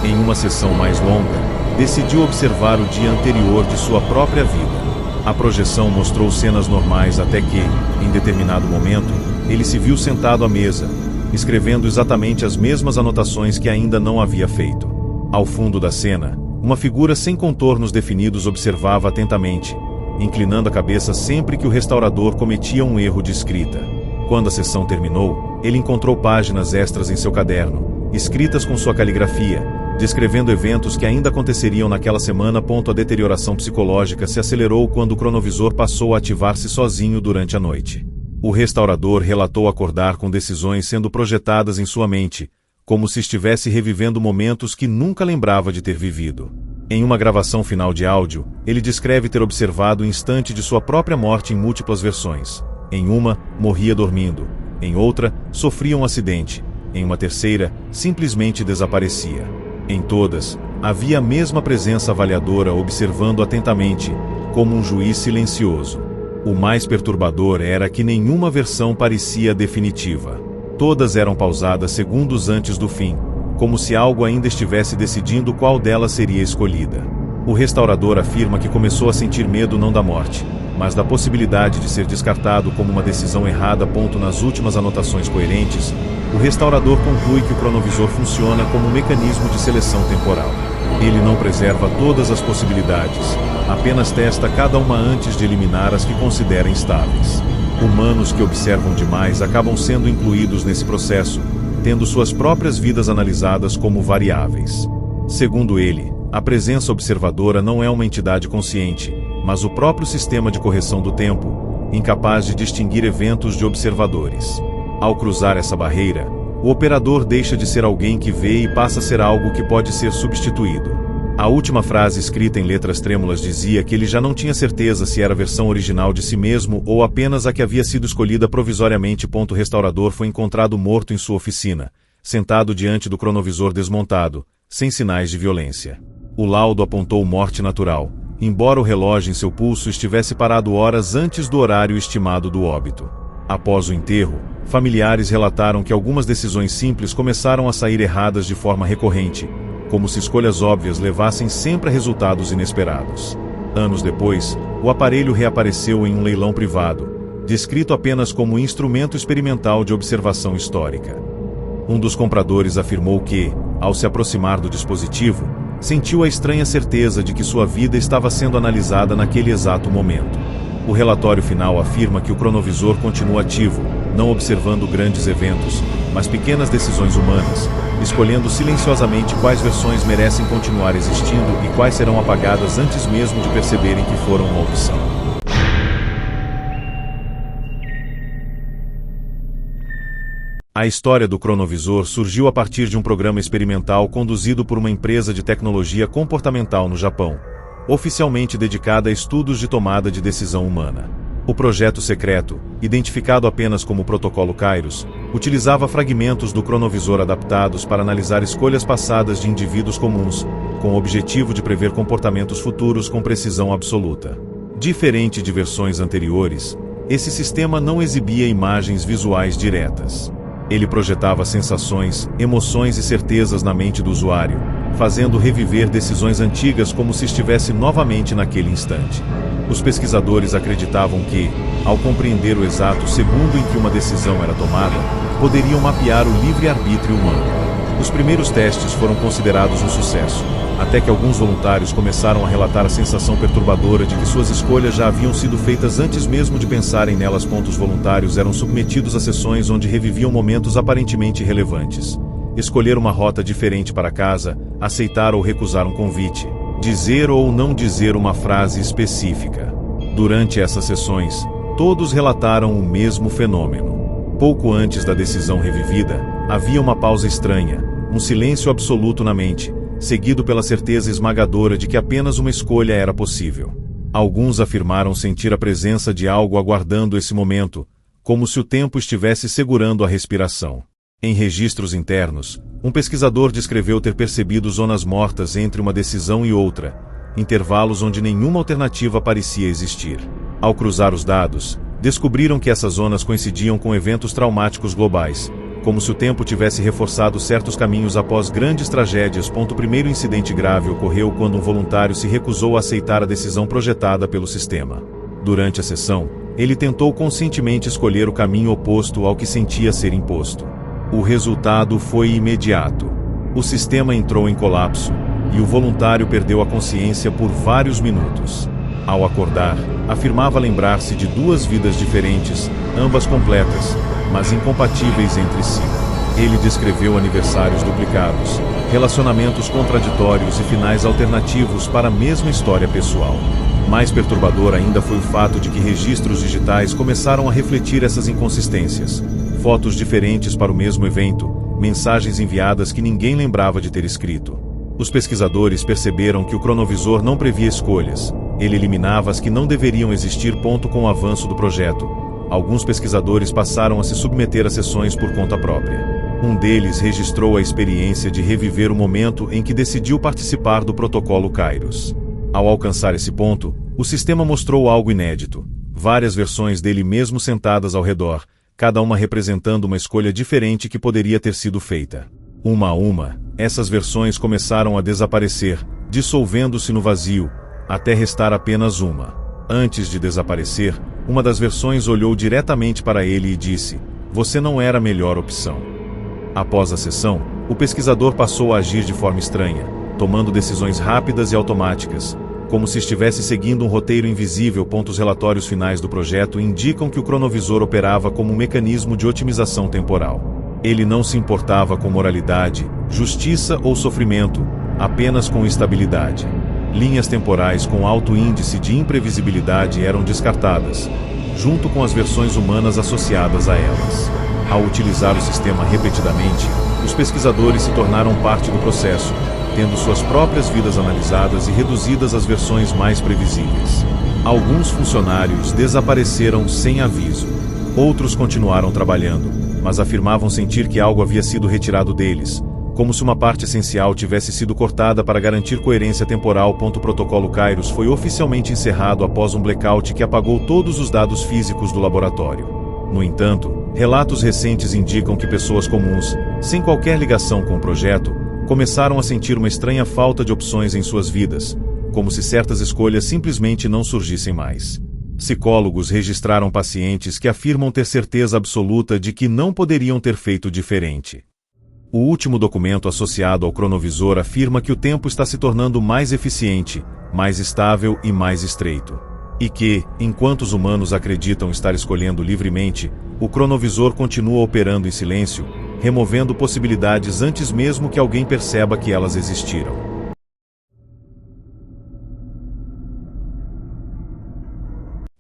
Em uma sessão mais longa, decidiu observar o dia anterior de sua própria vida. A projeção mostrou cenas normais até que, em determinado momento, ele se viu sentado à mesa, escrevendo exatamente as mesmas anotações que ainda não havia feito. Ao fundo da cena, uma figura sem contornos definidos observava atentamente, inclinando a cabeça sempre que o restaurador cometia um erro de escrita. Quando a sessão terminou, ele encontrou páginas extras em seu caderno, escritas com sua caligrafia, descrevendo eventos que ainda aconteceriam naquela semana. A deterioração psicológica se acelerou quando o cronovisor passou a ativar-se sozinho durante a noite. O restaurador relatou acordar com decisões sendo projetadas em sua mente, como se estivesse revivendo momentos que nunca lembrava de ter vivido. Em uma gravação final de áudio, ele descreve ter observado o instante de sua própria morte em múltiplas versões. Em uma, morria dormindo. Em outra, sofria um acidente. Em uma terceira, simplesmente desaparecia. Em todas, havia a mesma presença avaliadora observando atentamente, como um juiz silencioso. O mais perturbador era que nenhuma versão parecia definitiva. Todas eram pausadas segundos antes do fim, como se algo ainda estivesse decidindo qual delas seria escolhida. O restaurador afirma que começou a sentir medo não da morte, mas da possibilidade de ser descartado como uma decisão errada. Nas últimas anotações coerentes, o restaurador conclui que o cronovisor funciona como um mecanismo de seleção temporal. Ele não preserva todas as possibilidades, apenas testa cada uma antes de eliminar as que considera instáveis. Humanos que observam demais acabam sendo incluídos nesse processo, tendo suas próprias vidas analisadas como variáveis. Segundo ele, a presença observadora não é uma entidade consciente, mas o próprio sistema de correção do tempo, incapaz de distinguir eventos de observadores. Ao cruzar essa barreira, o operador deixa de ser alguém que vê e passa a ser algo que pode ser substituído. A última frase escrita em letras trêmulas dizia que ele já não tinha certeza se era a versão original de si mesmo ou apenas a que havia sido escolhida provisoriamente. O restaurador foi encontrado morto em sua oficina, sentado diante do cronovisor desmontado, sem sinais de violência. O laudo apontou morte natural, embora o relógio em seu pulso estivesse parado horas antes do horário estimado do óbito. Após o enterro, familiares relataram que algumas decisões simples começaram a sair erradas de forma recorrente, como se escolhas óbvias levassem sempre a resultados inesperados. Anos depois, o aparelho reapareceu em um leilão privado, descrito apenas como instrumento experimental de observação histórica. Um dos compradores afirmou que, ao se aproximar do dispositivo, sentiu a estranha certeza de que sua vida estava sendo analisada naquele exato momento. O relatório final afirma que o cronovisor continua ativo, não observando grandes eventos, mas pequenas decisões humanas, escolhendo silenciosamente quais versões merecem continuar existindo e quais serão apagadas antes mesmo de perceberem que foram uma opção. A história do cronovisor surgiu a partir de um programa experimental conduzido por uma empresa de tecnologia comportamental no Japão, oficialmente dedicada a estudos de tomada de decisão humana. O projeto secreto, identificado apenas como Protocolo Kairos, utilizava fragmentos do cronovisor adaptados para analisar escolhas passadas de indivíduos comuns, com o objetivo de prever comportamentos futuros com precisão absoluta. Diferente de versões anteriores, esse sistema não exibia imagens visuais diretas. Ele projetava sensações, emoções e certezas na mente do usuário, fazendo reviver decisões antigas como se estivesse novamente naquele instante. Os pesquisadores acreditavam que, ao compreender o exato segundo em que uma decisão era tomada, poderiam mapear o livre-arbítrio humano. Os primeiros testes foram considerados um sucesso, até que alguns voluntários começaram a relatar a sensação perturbadora de que suas escolhas já haviam sido feitas antes mesmo de pensarem nelas. Os voluntários eram submetidos a sessões onde reviviam momentos aparentemente irrelevantes. Escolher uma rota diferente para casa, aceitar ou recusar um convite, dizer ou não dizer uma frase específica. Durante essas sessões, todos relataram o mesmo fenômeno. Pouco antes da decisão revivida, havia uma pausa estranha, um silêncio absoluto na mente, seguido pela certeza esmagadora de que apenas uma escolha era possível. Alguns afirmaram sentir a presença de algo aguardando esse momento, como se o tempo estivesse segurando a respiração. Em registros internos, um pesquisador descreveu ter percebido zonas mortas entre uma decisão e outra, intervalos onde nenhuma alternativa parecia existir. Ao cruzar os dados, descobriram que essas zonas coincidiam com eventos traumáticos globais, como se o tempo tivesse reforçado certos caminhos após grandes tragédias. O primeiro incidente grave ocorreu quando um voluntário se recusou a aceitar a decisão projetada pelo sistema. Durante a sessão, ele tentou conscientemente escolher o caminho oposto ao que sentia ser imposto. O resultado foi imediato. O sistema entrou em colapso, e o voluntário perdeu a consciência por vários minutos. Ao acordar, afirmava lembrar-se de duas vidas diferentes, ambas completas, mas incompatíveis entre si. Ele descreveu aniversários duplicados, relacionamentos contraditórios e finais alternativos para a mesma história pessoal. Mais perturbador ainda foi o fato de que registros digitais começaram a refletir essas inconsistências. Fotos diferentes para o mesmo evento, mensagens enviadas que ninguém lembrava de ter escrito. Os pesquisadores perceberam que o cronovisor não previa escolhas, ele eliminava as que não deveriam existir. Com o avanço do projeto, alguns pesquisadores passaram a se submeter a sessões por conta própria. Um deles registrou a experiência de reviver o momento em que decidiu participar do protocolo Kairos. Ao alcançar esse ponto, o sistema mostrou algo inédito: várias versões dele mesmo sentadas ao redor, cada uma representando uma escolha diferente que poderia ter sido feita. Uma a uma, essas versões começaram a desaparecer, dissolvendo-se no vazio, até restar apenas uma. Antes de desaparecer, uma das versões olhou diretamente para ele e disse: "Você não era a melhor opção." Após a sessão, o pesquisador passou a agir de forma estranha, tomando decisões rápidas e automáticas, como se estivesse seguindo um roteiro invisível. Os relatórios finais do projeto indicam que o cronovisor operava como um mecanismo de otimização temporal. Ele não se importava com moralidade, justiça ou sofrimento, apenas com estabilidade. Linhas temporais com alto índice de imprevisibilidade eram descartadas, junto com as versões humanas associadas a elas. Ao utilizar o sistema repetidamente, os pesquisadores se tornaram parte do processo, tendo suas próprias vidas analisadas e reduzidas às versões mais previsíveis. Alguns funcionários desapareceram sem aviso. Outros continuaram trabalhando, mas afirmavam sentir que algo havia sido retirado deles, como se uma parte essencial tivesse sido cortada para garantir coerência temporal. O protocolo Kairos foi oficialmente encerrado após um blackout que apagou todos os dados físicos do laboratório. No entanto, relatos recentes indicam que pessoas comuns, sem qualquer ligação com o projeto, começaram a sentir uma estranha falta de opções em suas vidas, como se certas escolhas simplesmente não surgissem mais. Psicólogos registraram pacientes que afirmam ter certeza absoluta de que não poderiam ter feito diferente. O último documento associado ao cronovisor afirma que o tempo está se tornando mais eficiente, mais estável e mais estreito. E que, enquanto os humanos acreditam estar escolhendo livremente, o cronovisor continua operando em silêncio, removendo possibilidades antes mesmo que alguém perceba que elas existiram.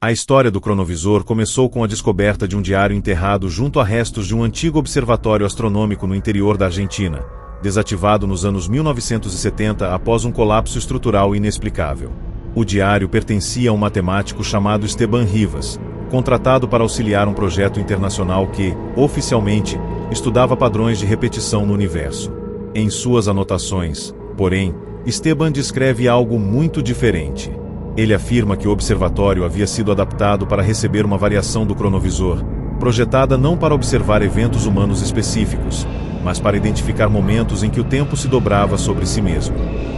A história do cronovisor começou com a descoberta de um diário enterrado junto a restos de um antigo observatório astronômico no interior da Argentina, desativado nos anos 1970 após um colapso estrutural inexplicável. O diário pertencia a um matemático chamado Esteban Rivas, contratado para auxiliar um projeto internacional que, oficialmente, estudava padrões de repetição no universo. Em suas anotações, porém, Esteban descreve algo muito diferente. Ele afirma que o observatório havia sido adaptado para receber uma variação do cronovisor, projetada não para observar eventos humanos específicos, mas para identificar momentos em que o tempo se dobrava sobre si mesmo.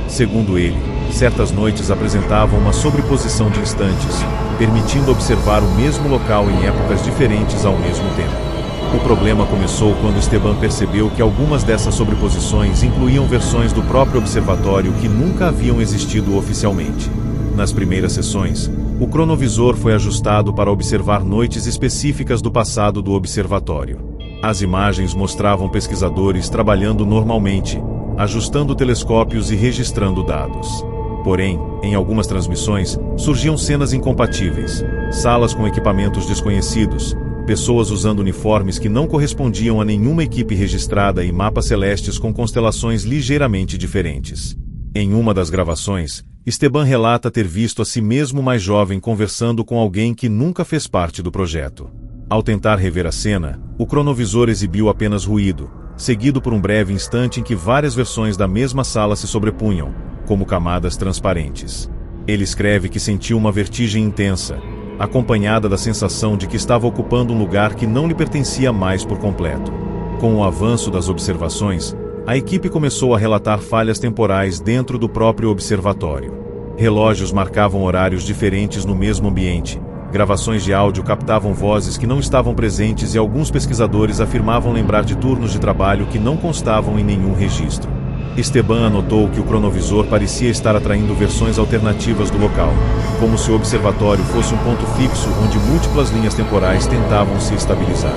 Segundo ele, certas noites apresentavam uma sobreposição de instantes, permitindo observar o mesmo local em épocas diferentes ao mesmo tempo. O problema começou quando Esteban percebeu que algumas dessas sobreposições incluíam versões do próprio observatório que nunca haviam existido oficialmente. Nas primeiras sessões, o cronovisor foi ajustado para observar noites específicas do passado do observatório. As imagens mostravam pesquisadores trabalhando normalmente, ajustando telescópios e registrando dados. Porém, em algumas transmissões, surgiam cenas incompatíveis, salas com equipamentos desconhecidos, pessoas usando uniformes que não correspondiam a nenhuma equipe registrada e mapas celestes com constelações ligeiramente diferentes. Em uma das gravações, Esteban relata ter visto a si mesmo mais jovem conversando com alguém que nunca fez parte do projeto. Ao tentar rever a cena, o cronovisor exibiu apenas ruído, seguido por um breve instante em que várias versões da mesma sala se sobrepunham, como camadas transparentes. Ele escreve que sentiu uma vertigem intensa, acompanhada da sensação de que estava ocupando um lugar que não lhe pertencia mais por completo. Com o avanço das observações, a equipe começou a relatar falhas temporais dentro do próprio observatório. Relógios marcavam horários diferentes no mesmo ambiente, gravações de áudio captavam vozes que não estavam presentes e alguns pesquisadores afirmavam lembrar de turnos de trabalho que não constavam em nenhum registro. Esteban anotou que o cronovisor parecia estar atraindo versões alternativas do local, como se o observatório fosse um ponto fixo onde múltiplas linhas temporais tentavam se estabilizar.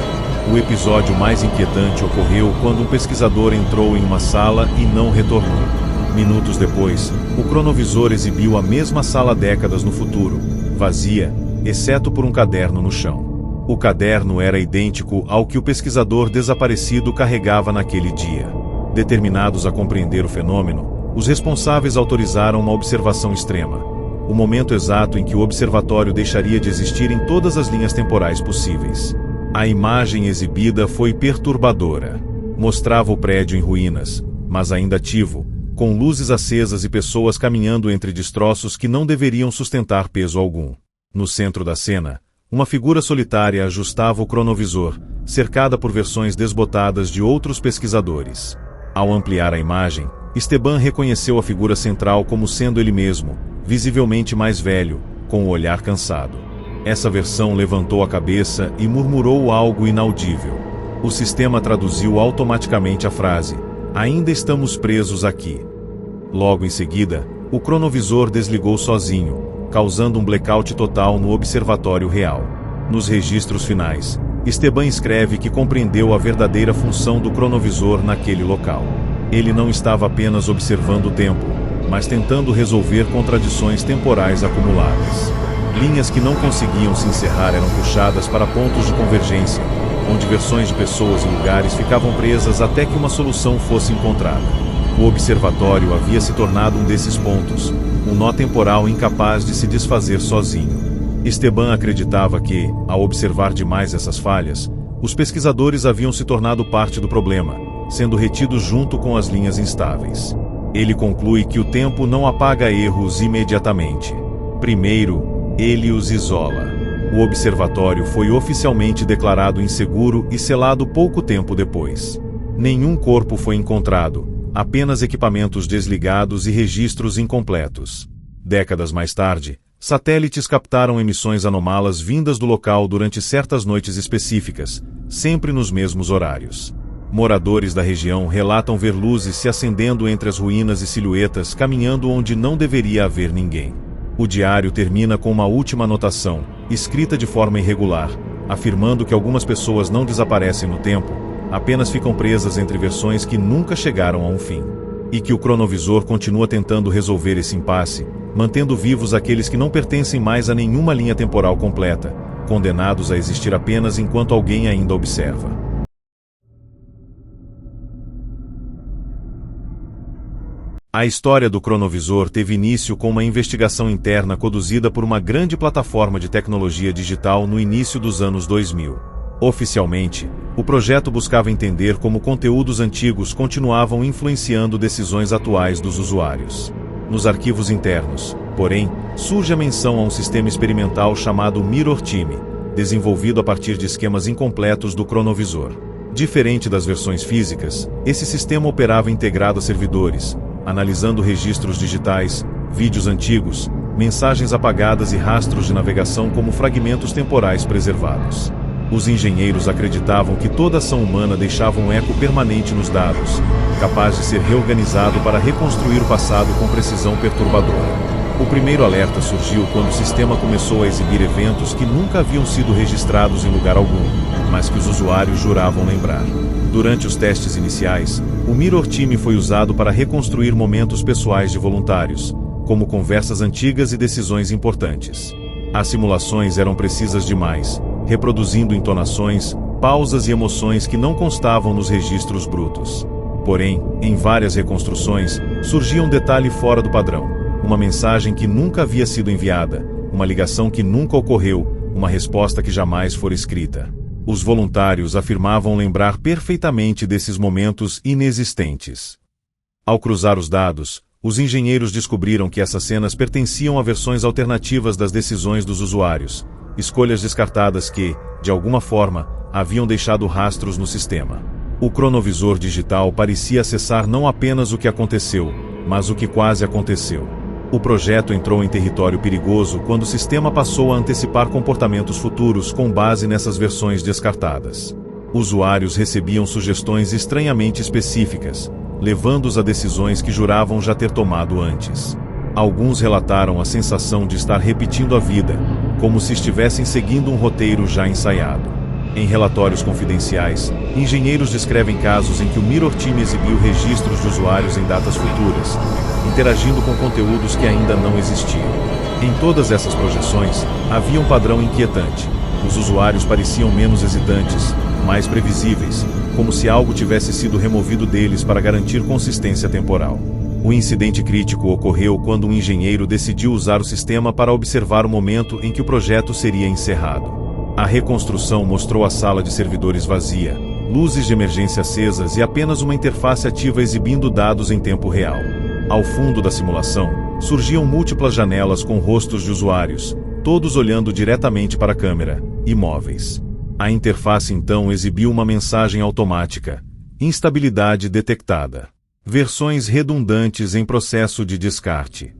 O episódio mais inquietante ocorreu quando um pesquisador entrou em uma sala e não retornou. Minutos depois, o cronovisor exibiu a mesma sala décadas no futuro, vazia, exceto por um caderno no chão. O caderno era idêntico ao que o pesquisador desaparecido carregava naquele dia. Determinados a compreender o fenômeno, os responsáveis autorizaram uma observação extrema, o momento exato em que o observatório deixaria de existir em todas as linhas temporais possíveis. A imagem exibida foi perturbadora. Mostrava o prédio em ruínas, mas ainda ativo, com luzes acesas e pessoas caminhando entre destroços que não deveriam sustentar peso algum. No centro da cena, uma figura solitária ajustava o cronovisor, cercada por versões desbotadas de outros pesquisadores. Ao ampliar a imagem, Esteban reconheceu a figura central como sendo ele mesmo, visivelmente mais velho, com o olhar cansado. Essa versão levantou a cabeça e murmurou algo inaudível. O sistema traduziu automaticamente a frase: "Ainda estamos presos aqui." Logo em seguida, o cronovisor desligou sozinho, causando um blackout total no observatório real. Nos registros finais, Esteban escreve que compreendeu a verdadeira função do cronovisor naquele local. Ele não estava apenas observando o tempo, mas tentando resolver contradições temporais acumuladas. Linhas que não conseguiam se encerrar eram puxadas para pontos de convergência, onde versões de pessoas e lugares ficavam presas até que uma solução fosse encontrada. O observatório havia se tornado um desses pontos, um nó temporal incapaz de se desfazer sozinho. Esteban acreditava que, ao observar demais essas falhas, os pesquisadores haviam se tornado parte do problema, sendo retidos junto com as linhas instáveis. Ele conclui que o tempo não apaga erros imediatamente. Primeiro, ele os isola. O observatório foi oficialmente declarado inseguro e selado pouco tempo depois. Nenhum corpo foi encontrado, apenas equipamentos desligados e registros incompletos. Décadas mais tarde, satélites captaram emissões anômalas vindas do local durante certas noites específicas, sempre nos mesmos horários. Moradores da região relatam ver luzes se acendendo entre as ruínas e silhuetas caminhando onde não deveria haver ninguém. O diário termina com uma última anotação, escrita de forma irregular, afirmando que algumas pessoas não desaparecem no tempo, apenas ficam presas entre versões que nunca chegaram a um fim. E que o cronovisor continua tentando resolver esse impasse, mantendo vivos aqueles que não pertencem mais a nenhuma linha temporal completa, condenados a existir apenas enquanto alguém ainda observa. A história do cronovisor teve início com uma investigação interna conduzida por uma grande plataforma de tecnologia digital no início dos anos 2000. Oficialmente, o projeto buscava entender como conteúdos antigos continuavam influenciando decisões atuais dos usuários. Nos arquivos internos, porém, surge a menção a um sistema experimental chamado Mirror Team, desenvolvido a partir de esquemas incompletos do cronovisor. Diferente das versões físicas, esse sistema operava integrado a servidores, analisando registros digitais, vídeos antigos, mensagens apagadas e rastros de navegação como fragmentos temporais preservados. Os engenheiros acreditavam que toda ação humana deixava um eco permanente nos dados, capaz de ser reorganizado para reconstruir o passado com precisão perturbadora. O primeiro alerta surgiu quando o sistema começou a exibir eventos que nunca haviam sido registrados em lugar algum, mas que os usuários juravam lembrar. Durante os testes iniciais, o Mirror Team foi usado para reconstruir momentos pessoais de voluntários, como conversas antigas e decisões importantes. As simulações eram precisas demais, reproduzindo entonações, pausas e emoções que não constavam nos registros brutos. Porém, em várias reconstruções, surgia um detalhe fora do padrão. Uma mensagem que nunca havia sido enviada, uma ligação que nunca ocorreu, uma resposta que jamais fora escrita. Os voluntários afirmavam lembrar perfeitamente desses momentos inexistentes. Ao cruzar os dados, os engenheiros descobriram que essas cenas pertenciam a versões alternativas das decisões dos usuários, escolhas descartadas que, de alguma forma, haviam deixado rastros no sistema. O cronovisor digital parecia acessar não apenas o que aconteceu, mas o que quase aconteceu. O projeto entrou em território perigoso quando o sistema passou a antecipar comportamentos futuros com base nessas versões descartadas. Usuários recebiam sugestões estranhamente específicas, levando-os a decisões que juravam já ter tomado antes. Alguns relataram a sensação de estar repetindo a vida, como se estivessem seguindo um roteiro já ensaiado. Em relatórios confidenciais, engenheiros descrevem casos em que o Mirror Team exibiu registros de usuários em datas futuras, interagindo com conteúdos que ainda não existiam. Em todas essas projeções, havia um padrão inquietante. Os usuários pareciam menos hesitantes, mais previsíveis, como se algo tivesse sido removido deles para garantir consistência temporal. O incidente crítico ocorreu quando um engenheiro decidiu usar o sistema para observar o momento em que o projeto seria encerrado. A reconstrução mostrou a sala de servidores vazia, luzes de emergência acesas e apenas uma interface ativa exibindo dados em tempo real. Ao fundo da simulação, surgiam múltiplas janelas com rostos de usuários, todos olhando diretamente para a câmera, imóveis. A interface então exibiu uma mensagem automática: instabilidade detectada. Versões redundantes em processo de descarte.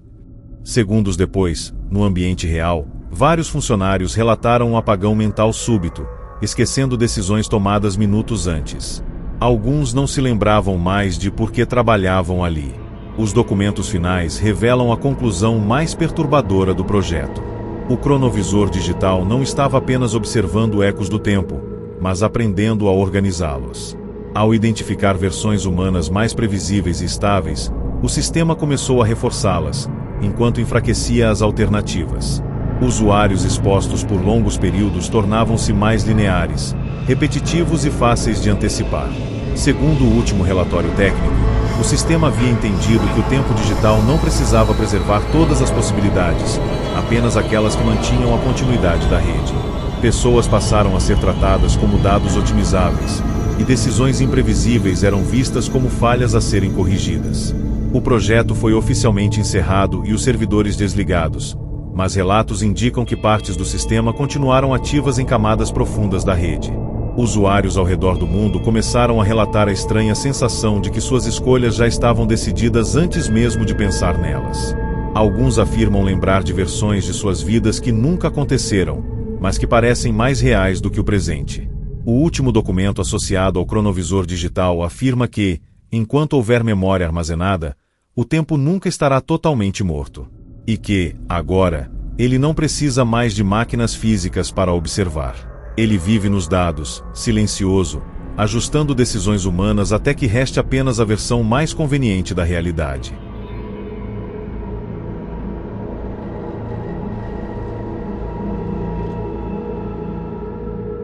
Segundos depois, no ambiente real, vários funcionários relataram um apagão mental súbito, esquecendo decisões tomadas minutos antes. Alguns não se lembravam mais de por que trabalhavam ali. Os documentos finais revelam a conclusão mais perturbadora do projeto. O cronovisor digital não estava apenas observando ecos do tempo, mas aprendendo a organizá-los. Ao identificar versões humanas mais previsíveis e estáveis, o sistema começou a reforçá-las, enquanto enfraquecia as alternativas. Usuários expostos por longos períodos tornavam-se mais lineares, repetitivos e fáceis de antecipar. Segundo o último relatório técnico, o sistema havia entendido que o tempo digital não precisava preservar todas as possibilidades, apenas aquelas que mantinham a continuidade da rede. Pessoas passaram a ser tratadas como dados otimizáveis, e decisões imprevisíveis eram vistas como falhas a serem corrigidas. O projeto foi oficialmente encerrado e os servidores desligados, mas relatos indicam que partes do sistema continuaram ativas em camadas profundas da rede. Usuários ao redor do mundo começaram a relatar a estranha sensação de que suas escolhas já estavam decididas antes mesmo de pensar nelas. Alguns afirmam lembrar de versões de suas vidas que nunca aconteceram, mas que parecem mais reais do que o presente. O último documento associado ao cronovisor digital afirma que, enquanto houver memória armazenada, o tempo nunca estará totalmente morto. E que, agora, ele não precisa mais de máquinas físicas para observar. Ele vive nos dados, silencioso, ajustando decisões humanas até que reste apenas a versão mais conveniente da realidade.